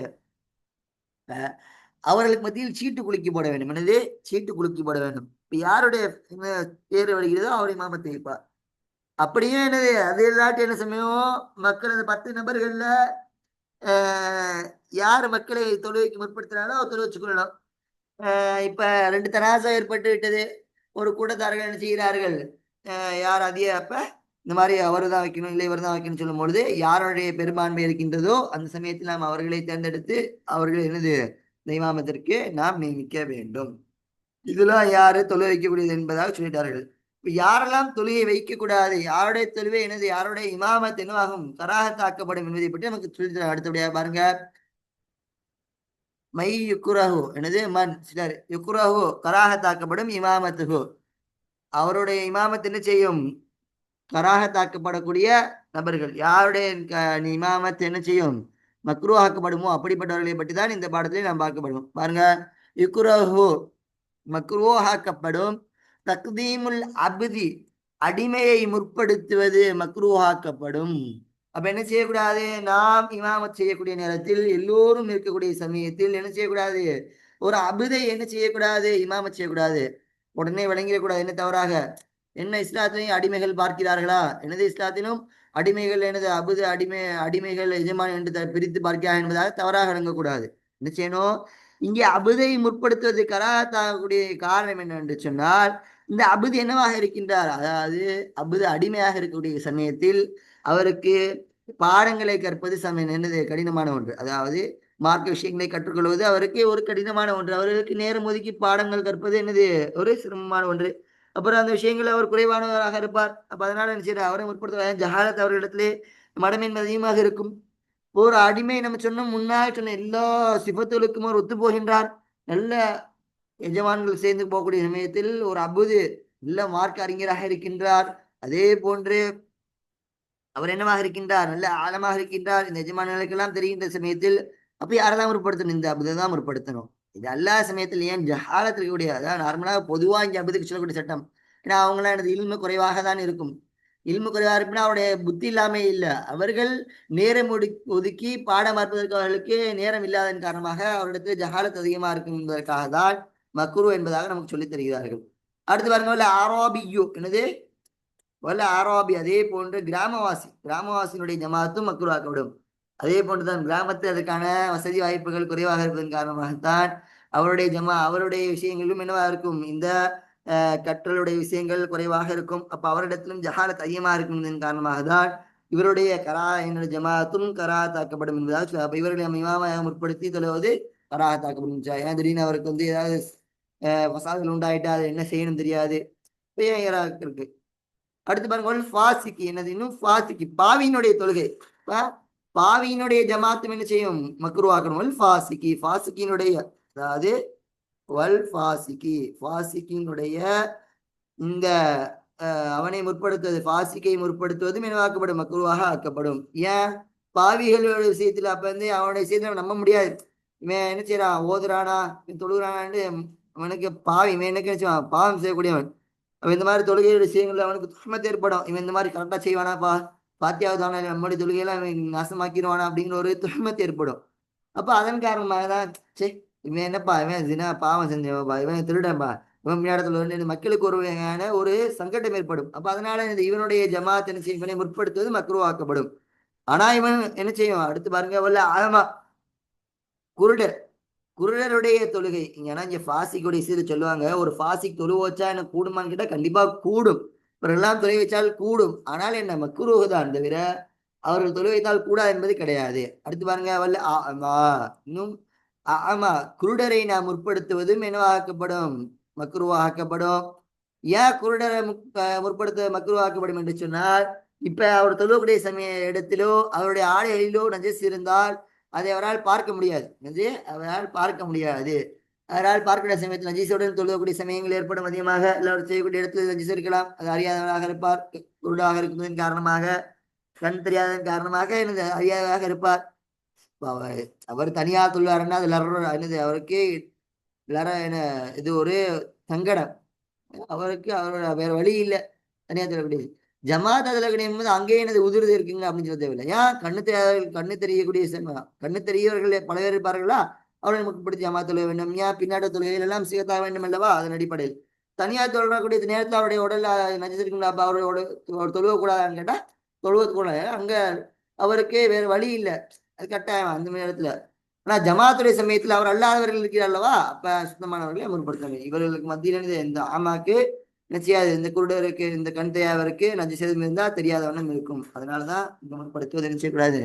அவர்களுக்கு மத்தியில் சீட்டு குலுக்கி போட வேண்டும். எனவே சீட்டு குலுக்கி போட வேண்டும். இப்ப யாருடைய தேர்வு வருகிறதோ அவருடைய மாமத்தை வைப்பார். அப்படியே அது இல்லாட்டி என்ன சமயம் மக்கள் அந்த 10 நபர்கள்ல யார் மக்களை தொழுகைக்கு முற்படுத்தினாலும் அவர் தொழு வச்சுக்கொள்ளணும். இப்ப 2 தராசா ஏற்பட்டு விட்டது. ஒரு கூட்டத்தார்கள் என்ன செய்கிறார்கள்? யார் அதிக அப்ப இந்த மாதிரி அவரு தான் வைக்கணும், இல்லை இவர் தான் வைக்கணும்னு சொல்லும் பொழுது யாருடைய பெரும்பான்மை இருக்கின்றதோ அந்த சமயத்தில் நாம் அவர்களை தேர்ந்தெடுத்து அவர்கள் இமாமத்திற்கு நாம் நியமிக்க வேண்டும். இதெல்லாம் யாரு தொழுகை வைக்கக்கூடியது என்பதாக சொல்லிட்டார்கள். இப்ப யாரெல்லாம் தொழுகை வைக்கக்கூடாது, யாருடைய தொழுவை யாருடைய இமாமத் என்னவாகும்? கராகத்தாக்கப்படும் என்பதை பற்றி நமக்கு சொல்லி அடுத்தபடியாக பாருங்க. மை யுக்குரஹு மண் சிலர் யுக்குரஹு கராகத்தாக்கப்படும் இமாமத்துகு, அவருடைய இமாமத் என்ன செய்யும்? கராகத்தாக்கப்படக்கூடிய நபர்கள். யாருடைய இமாமத் என்ன செய்யும்? மக்ரூஹாக்கப்படுமோ அப்படிப்பட்டவர்களை பற்றி தான் இந்த பாடத்திலே நாம் பார்க்கப்படும். பாருங்க, யுக்குரஹு மக்ரூஹாக்கப்படும். தக்தீமுல் அப்தி அடிமையை முற்படுத்துவது மக்ரூஹாக்கப்படும். அப்ப என்ன செய்யக்கூடாது? நாம் இமாமத் செய்யக்கூடிய நேரத்தில் எல்லோரும் இருக்கக்கூடிய சமயத்தில் என்ன செய்யக்கூடாது? ஒரு அபுதை என்ன செய்யக்கூடாது? இமாமத் செய்யக்கூடாது. உடனே விளங்கிடக்கூடாது. என்ன தவறாக? என்ன இஸ்லாத்திலையும் அடிமைகள் பார்க்கிறார்களா? எனது இஸ்லாத்திலும் அடிமைகள் எனது அபுது அடிமைகள் எஜமான் என்று பிரித்து பார்க்கிறார் என்பதாக தவறாக விளங்கக்கூடாது. என்ன செய்யணும்? இங்கே அபுதை முற்படுத்துவது கராத்தாகக்கூடிய காரணம் என்னவென்று சொன்னால், இந்த அபுது என்னவாக இருக்கின்றார்? அதாவது அபுது அடிமையாக இருக்கக்கூடிய சமயத்தில் அவருக்கு பாடங்களை கற்பது சமயம் என்னது கடினமான ஒன்று. அதாவது மார்க்க விஷயங்களை கற்றுக்கொள்வது அவருக்கு ஒரு கடினமான ஒன்று. அவர்களுக்கு நேரம் ஒதுக்கி பாடங்கள் கற்பது என்னது ஒரு சிரமமான ஒன்று. அப்புறம் அந்த விஷயங்கள் அவர் குறைவானவராக இருப்பார். அப்ப அதனால என்ன செய்யறார்? அவரை முற்படுத்த ஜஹாலத் அவர்களிடத்திலே மடமின் அதிகமாக இருக்கும். ஒரு அடிமை நம்ம சொன்ன முன்னால் சொன்ன எல்லா சிபத்துகளுக்கும் அவர் ஒத்து போகின்றார். நல்ல எஜமான்கள் சேர்ந்து போகக்கூடிய சமயத்தில் ஒரு அபுது நல்ல மார்க்க அறிஞராக இருக்கின்றார். அதே போன்று அவர் என்னவாக இருக்கின்றார்? நல்ல ஆழமாக இருக்கின்றார். இந்த எஜமானர்களுக்கெல்லாம் தெரிகின்ற சமயத்தில் அப்ப யாரெல்லாம் முற்படுத்தணும்? இந்த அபுதை தான் முற்படுத்தணும். இது எல்லா சமயத்தில் ஏன் ஜஹாலத் இருக்கக்கூடிய, அதாவது நார்மலாக பொதுவாக இங்க அபுதுக்கு சொல்லக்கூடிய சட்டம். ஏன்னா அவங்களாம் எனது இல்மு குறைவாக தான் இருக்கும். இல்மு குறைவாக இருப்பினா அவருடைய புத்தி இல்லாமே இல்லை. அவர்கள் நேரம் ஒதுக்கி பாடம் பார்ப்பதற்கு அவர்களுக்கு நேரம் இல்லாதன் காரணமாக அவரிடத்தில் ஜஹாலத் அதிகமாக இருக்கும் என்பதற்காக தான் மக்ரு என்பதாக நமக்கு சொல்லித் தருகிறார்கள். அடுத்து பாருங்க, ஆரோபியோ என்னது? வல்ல ஆரோபி, அதே போன்று கிராமவாசியினுடைய ஜமாத்தும் மக்ரூவாக்கப்படும். அதே போன்றுதான் கிராமத்தில் அதற்கான வசதி வாய்ப்புகள் குறைவாக இருப்பதன் காரணமாகத்தான் அவருடைய விஷயங்களிலும் என்னவாக இருக்கும்? இந்த கற்றலுடைய விஷயங்கள் குறைவாக இருக்கும். அப்ப அவரிடத்திலும் ஜஹாலத் அதிகமாக இருக்கும் என்பதன் காரணமாக தான் இவருடைய என்னுடைய ஜமாத்தும் கராத்தாக்கப்படும் என்பதால் அப்ப இவர்களை நம்ம இமாமாக முற்படுத்தி தொழுவது கராத்தாக்கப்படும். ஏன்னா திடீர்னு அவருக்கு ஏதாவது வசாதங்கள் உண்டாயிட்டா அது என்ன செய்யணும் தெரியாது, இருக்கு. அடுத்து பாருங்க, ஃபாசிக்கு என்னது? இன்னும் ஃபாசிக்கு பாவியினுடைய தொழுகை. பாவியினுடைய ஜமாத்தும் என்ன செய்யும்? மக்ருவாக்கணும். ஃபாசிக்கினுடைய, அதாவது ஃபாசிக்கினுடைய இந்த அவனை முற்படுத்துவது, ஃபாசிக்கை முற்படுத்துவதும் என்னவாக்கப்படும்? மக்ருவாக ஆக்கப்படும். ஏன்? பாவிகளோட விஷயத்துல அப்ப அவனுடைய விஷயத்துல நம்ப முடியாது. இவன் என்ன செய்யறான்? ஓதுறானா, தொழுகிறானான்னு அவனுக்கு பாவி, இவன் என்ன நினைச்சுவான்? பாவம் செய்யக்கூடியவன். அவன் இந்த மாதிரி தொழுகை விஷயங்கள்ல அவனுக்கு துஷ்மத்து ஏற்படும். இவன் இந்த மாதிரி கரெக்டா செய்வானாப்பா, பாத்தியாவதான நம்மளுடைய தொழுகையெல்லாம் இவன் நாசமாக்கிடுவானா அப்படிங்கிற ஒரு துஷ்மத்து ஏற்படும். அப்ப அதன் காரணமாக தான் இவன் என்னப்பா, இவன் தினா பாவம் செஞ்சவப்பா, இவன் திருடன்பா, இவன் இடத்துல மக்களுக்கு ஒரு வகையான ஒரு சங்கடம் ஏற்படும். அப்ப அதனால இவனுடைய ஜமாத் என்ன செய்யும்? இவனை முற்படுத்துவது மக்ருவாக்கப்படும். ஆனா இவன் என்ன செய்யும்? அடுத்து பாருங்க, வல்ல ஆழமா குருடர் குருடருடைய தொழுகை. ஏன்னா இங்க ஃபாசிக்குடைய சீர சொல்லுவாங்க, ஒரு ஃபாசிக் தொழு வச்சா என்ன கூடுமான்னு கேட்டா கண்டிப்பா கூடும். எல்லாம் தொலை வச்சால் கூடும். ஆனால் என்ன மக்ரூஹ் தான் தவிர அவர்கள் தொழு வைத்தால் கூடாது என்பது கிடையாது. அடுத்து பாருங்க, வல்ல இன்னும் ஆமா குருடரை நாம் முற்படுத்துவதும் என்னவாக்கப்படும்? மக்ரூவாக்கப்படும். ஏன் குருடரை முற்படுத்த மக்ரூவாக்கப்படும் என்று சொன்னால், இப்ப அவர் தொழுவக்கூடிய சமய இடத்திலோ அவருடைய ஆடைகளிலோ நஜஸ் இருந்தால் அதை அவரால் பார்க்க முடியாது. அவரால் பார்க்க முடியாது. அவரால் பார்க்கிற சமயத்தில் நஜீசுடன் தொழுவக்கூடிய சமயங்கள் ஏற்படும். அதிகமாக எல்லாரும் செய்யக்கூடிய இடத்துல நஜீஸ் இருக்கலாம். அது அறியாதவராக இருப்பார். குருடாக இருப்பதன் காரணமாக, கண் தெரியாததன் காரணமாக எனது அறியாதவராக இருப்பார். அவர் தனியாக தொழுவாருன்னா அது என்னது அவருக்கு என்ன இது ஒரு சங்கடம். அவரோட வேற வழி இல்லை தனியாக தொழக்கூடியது. ஜமாத் அதில் கிடையாது. அங்கேயே எனது உதிர்ந்து இருக்குங்க அப்படின்னு சொல்ல தேவையில்லை. ஏன்? கண்ணு தெரியக்கூடிய கண்ணு தெரியவர்கள் பல பேர் இருப்பார்களா, அவர்களை முற்படுத்தி ஜமாத் தொழில் வேண்டும். ஏன்? பின்னாடி தொழில்கள் எல்லாம் சேர்த்தாக வேண்டும் அல்லவா? அதன் அடிப்படையில் தனியார் தொழக்கூடிய நேரத்தில் அவருடைய உடல் நஞ்சிருக்குங்களா, அப்ப அவருடைய தொழுவக்கூடாதான்னு கேட்டா தொழுவது கூட அங்க அவருக்கு வேற வழி இல்லை. அது கட்டாயம் அந்த நேரத்துல. ஆனா ஜமாத்துடைய சமயத்தில் அவர் அல்லாதவர்கள் இருக்கிறார் அல்லவா, அப்ப சுத்தமானவர்களை முற்படுத்தாங்க. இவர்களுக்கு மத்தியில் இந்த ஆமாக்கு நிச்சயாது, இந்த குருடருக்கு இந்த கண் தேவருக்கு நஞ்சு சேதம் இருந்தா தெரியாதவண்ணம் இருக்கும். அதனாலதான் இந்த முற்படுத்துவது என்ன செய்யக்கூடாது?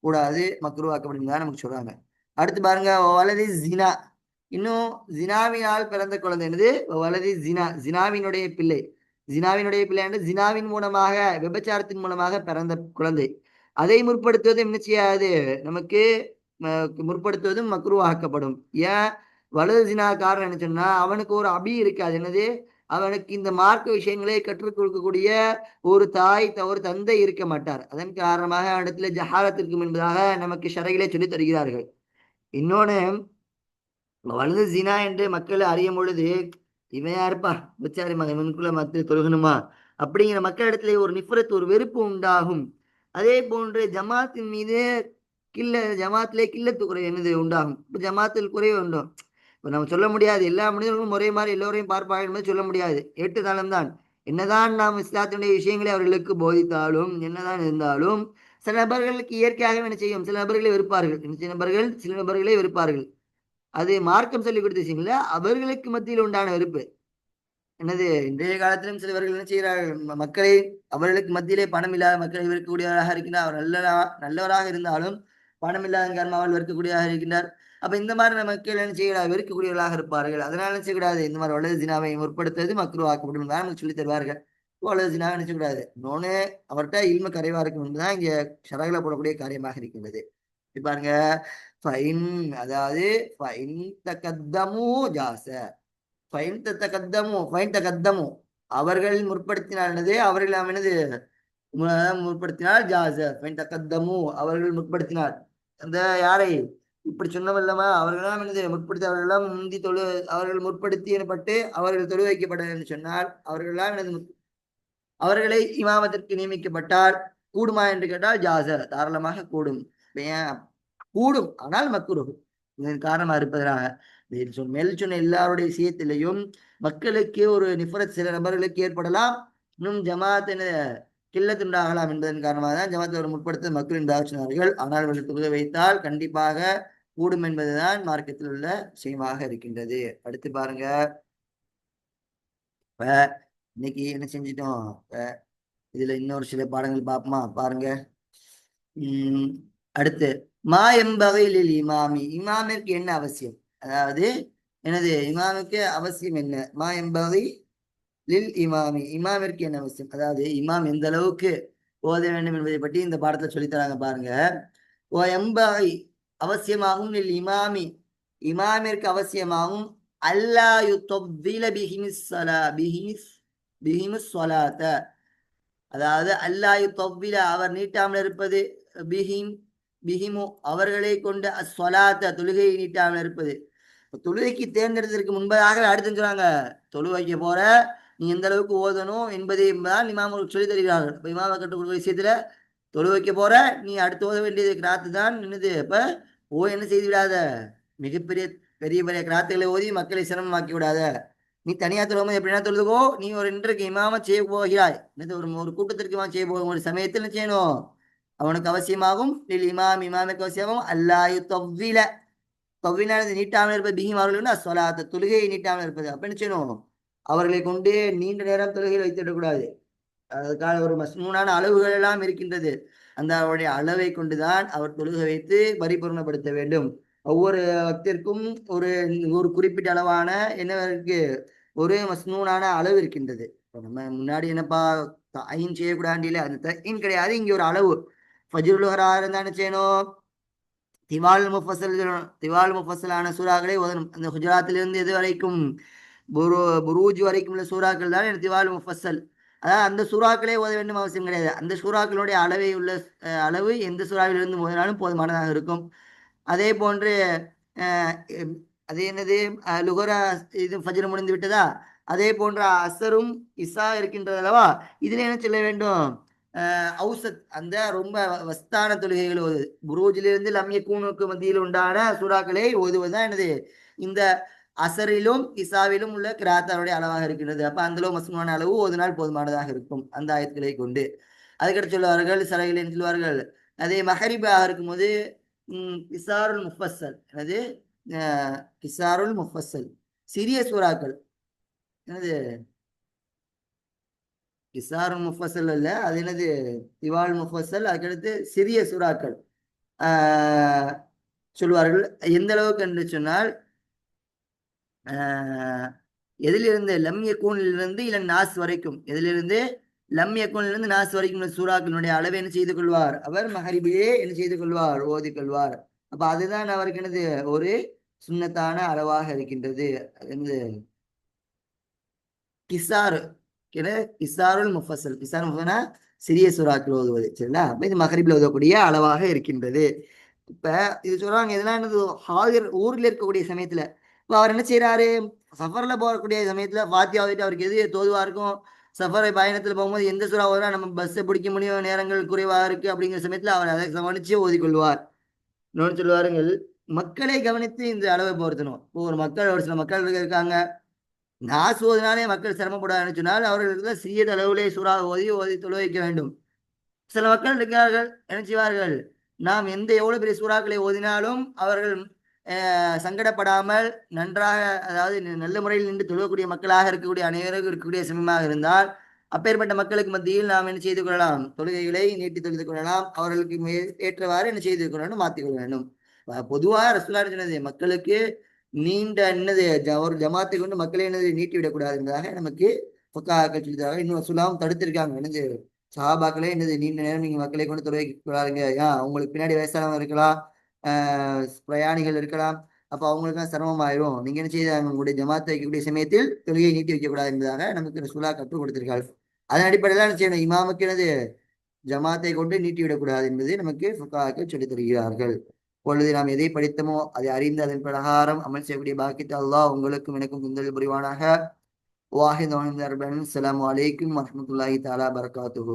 கூடாது, மக்ரூவாக்கப்படும் தான் நமக்கு சொல்றாங்க. அடுத்து பாருங்க, வலதி ஜினா. இன்னும் ஜினாவினால் பிறந்த குழந்தை என்னது? வலதி ஜினாவினுடைய பிள்ளை. ஜினாவினுடைய பிள்ளை என்று ஜினாவின் மூலமாக, விபச்சாரத்தின் மூலமாக பிறந்த குழந்தை, அதை முற்படுத்துவதும் என்ன செய்யாது? நமக்கு முற்படுத்துவதும் மக்ரூவாக்கப்படும். ஏன்? வலது ஜினா காரணம் என்ன சொன்னா, அவனுக்கு ஒரு அபி இருக்காது. என்னது? அவனுக்கு இந்த மார்க்க விஷயங்களை கற்றுக் கொடுக்கக்கூடிய ஒரு தாய் ஒரு தந்தை இருக்க மாட்டார். அதன் காரணமாக அவனிடத்துல ஜஹாலத் இருக்கும் என்பதாக நமக்கு ஷரையிலே சொல்லி தருகிறார்கள். இன்னொன்னு, வலது ஜினா என்று மக்கள் அறியும் பொழுது இவன் யாருப்பா விச்சாரி மகன், இவனுக்குள்ள மத்திய தொழுகணுமா அப்படிங்கிற மக்களிடத்துல ஒரு நிஃபரத், ஒரு வெறுப்பு உண்டாகும். அதே போன்று ஜமாத்தின் மீது ஜமாத்திலே கில்லத்து குறை என்னது உண்டாகும். இப்போ ஜமாத்தில் குறைவு உண்டும். இப்போ நம்ம சொல்ல முடியாது எல்லா மனிதர்களும் ஒரே மாதிரி எல்லோரையும் பார்ப்பார்கள் என்பது சொல்ல முடியாது. ஏற்றுத்தாளம்தான். என்னதான் நாம் இஸ்லாத்தினுடைய விஷயங்களை அவர்களுக்கு போதித்தாலும் என்னதான் இருந்தாலும் சில நபர்களுக்கு இயற்கையாக என்ன செய்யும், சில நபர்களை வெறுப்பார்கள், சில நபர்களை வெறுப்பார்கள். அது மார்க்கம் சொல்லிக் கொடுத்த விஷயங்கள அவர்களுக்கு மத்தியில் உண்டான வெறுப்பு என்னது. இன்றைய காலத்திலும் சிலவர்கள் என்ன செய்கிறார்கள், மக்களை அவர்களுக்கு மத்தியிலே பணம் இல்லாத மக்களை வெறுக்கக்கூடியவராக இருக்கின்றார். அவர் நல்லவராக இருந்தாலும் பணம் இல்லாத காரணமாக அவர் வெறுக்கக்கூடியவராக இருக்கின்றார். அப்ப இந்த மாதிரி மக்கள் என்ன செய்யக்கூடாது, வெறுக்கக்கூடியவர்களாக இருப்பார்கள். அதனால என்ன செய்யக்கூடாது, இந்த மாதிரி வலது ஜினாவை முற்படுத்துவது மக்கள் ஆக்கப்படும் நமக்கு சொல்லி தருவார்கள். வலது ஜினாவை நினைச்சக்கூடாது. இன்னொன்னு அவர்கிட்ட இல்ம கரைவா இருக்கும் என்பதுதான் இங்க ஷரகுல போடக்கூடிய காரியமாக இருக்கின்றது. பாருங்க, அதாவது அவர்கள் முற்படுத்தினால் என்னது, அவர்கள் நாம் என்னது முற்படுத்தினால் அவர்கள் முற்படுத்தினார் அந்த யாரை இப்படி சொன்னவல்லமா அவர்களாம் என்னது முற்படுத்தி அவர்களெல்லாம் முந்தி அவர்கள் முற்படுத்தி எனப்பட்டு அவர்கள் தொழு வைக்கப்பட சொன்னால் அவர்களெல்லாம் எனது அவர்களை இமாமத்திற்கு நியமிக்கப்பட்டால் கூடுமா என்று கேட்டால் ஜாசர் தாராளமாக கூடும். கூடும், ஆனால் மக்குருஹு இதன் காரணமா இருப்பதாக மேல் சொன்ன எல்லாருடைய விஷயத்திலையும் மக்களுக்கு ஒரு நிஃபரத் சில நபர்களுக்கு ஏற்படலாம். இன்னும் ஜமாத் கில்லத்துண்டாகலாம் என்பதன் காரணமாக தான் ஜமாத் அவர் முற்படுத்த மக்கள் என்பதாக சொன்னார்கள். ஆனால் அவர்கள் தொழுகை வைத்தால் கண்டிப்பாக கூடும் என்பதுதான் மார்க்கத்தில் உள்ள விஷயமாக இருக்கின்றது. அடுத்து பாருங்க, இப்ப இன்னைக்கு என்ன செஞ்சிட்டோம், இதுல இன்னொரு சில பாடங்கள் பார்ப்போமா பாருங்க. அடுத்து மா எம்பகையில் இமாமி, இமாமிற்கு என்ன அவசியம், அதாவது எனது இமாமுக்கு அவசியம் என்ன, மா எம்பகை லில் இமாமி, இமாமிற்கு என்ன அவசியம், அதாவது இமாம் எந்த அளவுக்கு ஓத வேண்டும் என்பதை பற்றி இந்த பாடத்துல சொல்லித்தராங்க பாருங்க. ஓ எம்பகை அவசியமாகும் லில் இமாமி, இமாமிற்கு அவசியமாகும் அல்லாயு தொவ்வில பிஹிமிஸ் சொலாத்த, அதாவது அல்லாயு தொவ்வில அவர் நீட்டாமல் இருப்பது, பிஹிமு அவர்களை கொண்டு அஸ்வலாத்த தொழுகையை நீட்டாமல் இருப்பது. தொழுகைக்கு தேர்ந்தெடுத்ததற்கு முன்பதாக அடுத்து சொல்றாங்க, தொழுகைக்கு போற நீ எந்த அளவுக்கு ஓதணும் என்பதை தான் இமாம் சொல்லி தருகிறார்கள். இப்ப இமாம கற்றுக் கொடுக்கிற விஷயத்துல தொழுகைக்கு போற நீ அடுத்து ஓத வேண்டியது கிராத்து தான் என்னது. இப்ப என்ன செய்து விடாத, மிகப்பெரிய பெரிய பெரிய கிராத்துகளை ஓதி மக்களை சிரமமாக்கி விடாத. நீ தனியா தொழும்போது எப்படின்னா தொழுதுகோ, நீ ஒரு இன்றைக்கு இமாம செய்ய போகிறாய், ஒரு கூட்டத்திற்கு இமாம் செய்ய போகும் ஒரு சமயத்தில் என்ன செய்யணும், அவனுக்கு அவசியமாகும் இமாம் இமாமுக்கு அவசியமாகும் அல்லாயு தொவ்வில, தொவ்வினானது நீட்டாமல் இருப்பது, பிஹிம் அவர்கள் அஸ்வலாத்த தொழுகையை நீட்டாமல் இருப்பது. அப்ப என்ன செய்யணும், அவர்களை கொண்டு நீண்ட நேரம் தொழுகையில் வைத்துவிடக்கூடாது. அதுக்காக ஒரு மஸ்னூனான அளவுகள் எல்லாம் இருக்கின்றது. அந்த அவருடைய அளவை கொண்டுதான் அவர் தொழுகை வைத்து பரிபூர்ணப்படுத்த வேண்டும். ஒவ்வொரு பக்திற்கும் ஒரு ஒரு குறிப்பிட்ட அளவான என்ன இருக்கு, ஒரு மஸ்னூனான அளவு இருக்கின்றது. நம்ம முன்னாடி என்னப்பா ஐன் செய்யக்கூடாண்டில, அந்த தைன் கிடையாது, இங்க ஒரு அளவு. ஃபஜ்ருலுஹரா இருந்தா என்ன செய்யணும், திவால் முஃபஸலான சூறாக்களை ஓதணும். அந்த குஜராத்திலிருந்து எது வரைக்கும் புரூஜ் வரைக்கும் உள்ள சூறாக்கள் தான் திவால் முஃபஸல். அதாவது அந்த சூறாக்களே ஓத வேண்டும் அவசியம் கிடையாது. அந்த சூறாக்களுடைய அளவை உள்ள அளவு எந்த சூறாவிலிருந்து ஓதினாலும் போதுமானதாக இருக்கும். அதே போன்று அது என்னது லுகரா இது ஃபஜ்ர் முடிந்து விட்டதா, அதே போன்ற அசரும் இசா இருக்கின்றது அல்லவா, இதுல என்ன சொல்ல வேண்டும், அவுசத் அந்த ரொம்ப வஸ்தான தொழுகைகள் ஓதுவது, புரூஜிலிருந்து லம்ய கூணுக்கு மத்தியில் உண்டான சூறாக்களை ஓதுவதுதான் என்னது இந்த அசரிலும் இசாவிலும் உள்ள கிராத்தாருடைய அளவாக இருக்கின்றது. அப்ப அந்த அளவு மசமான அளவு ஓதுனால் போதுமானதாக இருக்கும் அந்த ஆயத்துக்களை கொண்டு. அதுக்கடுத்து சொல்லுவார்கள் சரகில் சொல்லுவார்கள், அதே மஹரிபாக இருக்கும்போது கிசாருல் முஃபஸ்ஸல், என்னது கிசாருல் முஃபஸ்ஸல் சிறிய சூறாக்கள், என்னது கிசாருல் முஃபஸ்ஸல் அல்ல, அது என்னது திவால் முஃபஸ்ஸல். அதுக்கடுத்து சிறிய சூறாக்கள் சொல்வார்கள். எந்த அளவுக்கு என்று சொன்னால் எதிலிருந்து லம் யக்கூனிலிருந்து இல நாஸ் வரைக்கும், எதிலிருந்து லம் யக்கூனிலிருந்து நாஸ் வரைக்கும் உள்ள சூறாக்களுடைய அளவை என்ன செய்து கொள்வார், அவர் மஹரிபிலே என்ன செய்து கொள்வார், ஓதி கொள்வார். அப்ப அதுதான் அவருக்கு என்னது ஒரு சுன்னத்தான அளவாக இருக்கின்றது. என்னது கிசாரு, கிசாருல் முஃபஸ்ஸல், கிசார் முஃபஸ்ஸல்னா சிறிய சூறாக்கள் ஓதுவது. சரிங்களா, அப்ப இது மஹரிபில் ஓதக்கூடிய அளவாக இருக்கின்றது. இப்ப இது சொல்றாங்க, இதெல்லாம் என்னது ஹாதிர் ஊரில் இருக்கக்கூடிய சமயத்துல. இப்போ அவர் என்ன செய்யறாரு, சஃபர்ல போகக்கூடிய சமயத்துல ஃபாத்தியா ஓதிட்டு அவருக்கு எது தோதுவா இருக்கும், சஃபரை பயணத்தில் போகும்போது எந்த சூறா ஓதுனா நம்ம பஸ்ஸை பிடிக்க முடியும், நேரங்கள் குறைவாக இருக்கு அப்படிங்கிற சமயத்தில் அவர் அதை கவனிச்சு ஓதிக்கொள்வார். இன்னொன்று சொல்லுவாருங்கள், மக்களை கவனித்து இந்த அளவை பொருத்தணும். இப்போ ஒரு சில மக்கள் இருக்காங்க, நான் ஓதினாலே மக்கள் சிரமப்படாதுன்னு சொன்னால் அவர்களுக்கு சிறிய அளவிலே சூறா ஓதி ஓதி தொழ வைக்க வேண்டும். சில மக்கள் இருக்கிறார்கள், என்ன செய்வார்கள், நாம் எவ்வளவு பெரிய சூறாக்களை ஓதினாலும் அவர்கள் சங்கடப்படாமல் நன்றாக, அதாவது நல்ல முறையில் நின்று தொழக்கூடிய மக்களாக இருக்கக்கூடிய அனைவரும் இருக்கக்கூடிய சமயமாக இருந்தால் அப்பேற்பட்ட மக்களுக்கு மத்தியில் நாம் என்ன செய்து கொள்ளலாம், தொழுகைகளை நீட்டி தொழுது கொள்ளலாம். அவர்களுக்கு ஏற்றவாறு என்ன செய்து கொள்ளணும், மாற்றிக்கொள்ள வேண்டும். பொதுவாக ரசூலுல்லாஹி சொன்னது மக்களுக்கு நீண்ட என்னது ஒரு ஜமாத்தை கொண்டு மக்களை என்னது நீட்டி விடக்கூடாதுன்றதாக நமக்கு ஃபுக்காஹாக்கள் சொல்லித்தராங்க. இன்னும் ரசூலுல்லாஹும் தடுத்திருக்காங்க. என்னது சஹாபாக்களே என்னது நீண்ட நேரம் நீங்க மக்களை கொண்டு தொழுகைக்கு ஏன் உங்களுக்கு பின்னாடி வயசானவங்க இருக்கலாம், பிரயாணிகள் இருக்கலாம், அப்ப அவங்களுக்கு சிரமமாயிரும். நீங்க என்ன செய்ய உங்களுடைய ஜமாத்தை வைக்கக்கூடிய சமயத்தில் தொழுகையை நீட்டி வைக்கக்கூடாது என்பதாக நமக்கு ரசூலுல்லாஹ் கற்றுக் கொடுத்திருக்கார்கள். அதன் அடிப்படையில் என்ன செய்யணும், இமாமுக்கு என்னது ஜமாத்தை கொண்டு நீட்டி விடக்கூடாது என்பதை நமக்கு ஃபுக்காஹாக்கள் சொல்லித் தருகிறார்கள். இப்பொழுது நாம் எதை படித்தோமோ அதை அறிந்து அதன் பிரகாரம் அமல் செய்யக்கூடிய பாக்கியத்தை அல்லாஹ் உங்களுக்கும் எனக்கும் தந்தல் புரிவானாக. வாஹித் அஸ்ஸலாமு அலைக்கும் வரஹ்மத்துல்லாஹி தஆலா பரகாத்துஹு.